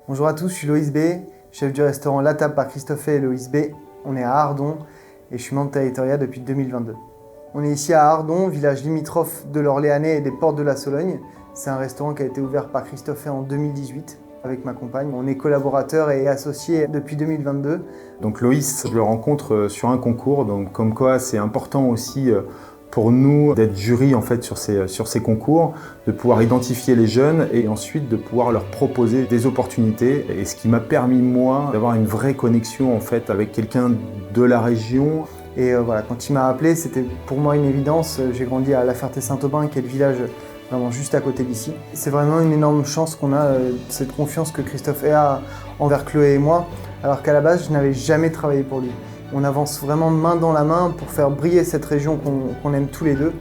Bonjour à tous, je suis Loïs B, chef du restaurant La Table par Christophe et Loïs B. On est à Ardon et je suis membre Territoria depuis 2022. On est ici à Ardon, village limitrophe de l'Orléanais et des Portes de la Sologne. C'est un restaurant qui a été ouvert par Christophe en 2018 avec ma compagne. On est collaborateurs et associés depuis 2022. Donc Loïs, je le rencontre sur un concours, donc comme quoi c'est important aussi pour nous d'être jury en fait sur ces concours, de pouvoir identifier les jeunes et ensuite de pouvoir leur proposer des opportunités. Et ce qui m'a permis moi d'avoir une vraie connexion en fait avec quelqu'un de la région. Et voilà, quand il m'a appelé, c'était pour moi une évidence. J'ai grandi à La Ferté-Saint-Aubin, qui est le village vraiment juste à côté d'ici. C'est vraiment une énorme chance qu'on a, cette confiance que Christophe a envers Chloé et moi, alors qu'à la base, je n'avais jamais travaillé pour lui. On avance vraiment main dans la main pour faire briller cette région qu'on aime tous les deux.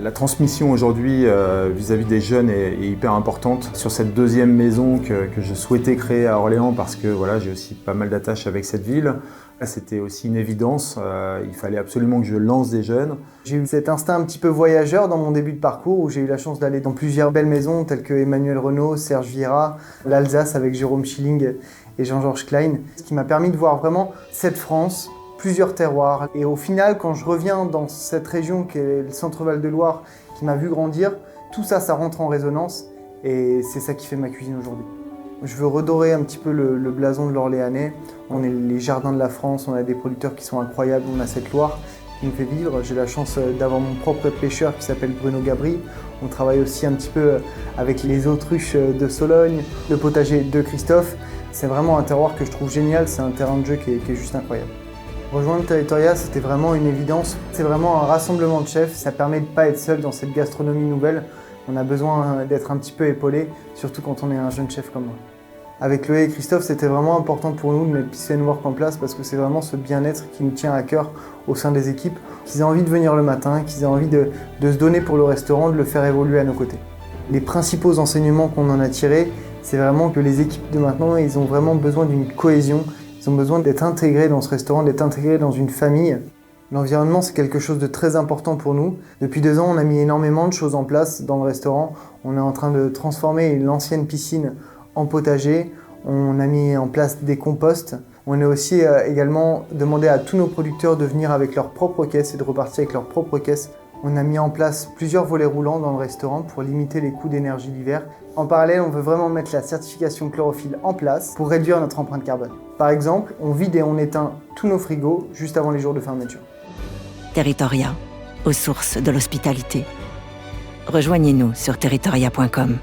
La transmission aujourd'hui vis-à-vis des jeunes est hyper importante. Sur cette deuxième maison que je souhaitais créer à Orléans parce que voilà, j'ai aussi pas mal d'attaches avec cette ville. Là, c'était aussi une évidence, il fallait absolument que je lance des jeunes. J'ai eu cet instinct un petit peu voyageur dans mon début de parcours où j'ai eu la chance d'aller dans plusieurs belles maisons telles que Emmanuel Renaud, Serge Vieira, l'Alsace avec Jérôme Schilling et Jean-Georges Klein. Ce qui m'a permis de voir vraiment cette France, plusieurs terroirs. Et au final, quand je reviens dans cette région qui est le Centre-Val de Loire, qui m'a vu grandir, tout ça, ça rentre en résonance et c'est ça qui fait ma cuisine aujourd'hui. Je veux redorer un petit peu le blason de l'Orléanais. On est les jardins de la France, on a des producteurs qui sont incroyables, on a cette Loire qui nous fait vivre. J'ai la chance d'avoir mon propre pêcheur qui s'appelle Bruno Gabri. On travaille aussi un petit peu avec les autruches de Sologne, le potager de Christophe. C'est vraiment un terroir que je trouve génial, c'est un terrain de jeu qui est juste incroyable. Rejoindre Territoria, c'était vraiment une évidence. C'est vraiment un rassemblement de chefs, ça permet de ne pas être seul dans cette gastronomie nouvelle. On a besoin d'être un petit peu épaulé, surtout quand on est un jeune chef comme moi. Avec Chloé et Christophe, c'était vraiment important pour nous de mettre Peace and Work en place parce que c'est vraiment ce bien-être qui nous tient à cœur au sein des équipes, qu'ils aient envie de venir le matin, qu'ils aient envie de se donner pour le restaurant, de le faire évoluer à nos côtés. Les principaux enseignements qu'on en a tirés, c'est vraiment que les équipes de maintenant, ils ont vraiment besoin d'une cohésion, ils ont besoin d'être intégrés dans ce restaurant, d'être intégrés dans une famille. L'environnement, c'est quelque chose de très important pour nous. Depuis 2 ans, on a mis énormément de choses en place dans le restaurant. On est en train de transformer l'ancienne piscine en potager. On a mis en place des composts. On a aussi également demandé à tous nos producteurs de venir avec leurs propres caisses et de repartir avec leurs propres caisses. On a mis en place plusieurs volets roulants dans le restaurant pour limiter les coûts d'énergie l'hiver. En parallèle, on veut vraiment mettre la certification chlorophylle en place pour réduire notre empreinte carbone. Par exemple, on vide et on éteint tous nos frigos juste avant les jours de fermeture. Territoria, aux sources de l'hospitalité. Rejoignez-nous sur territoria.com.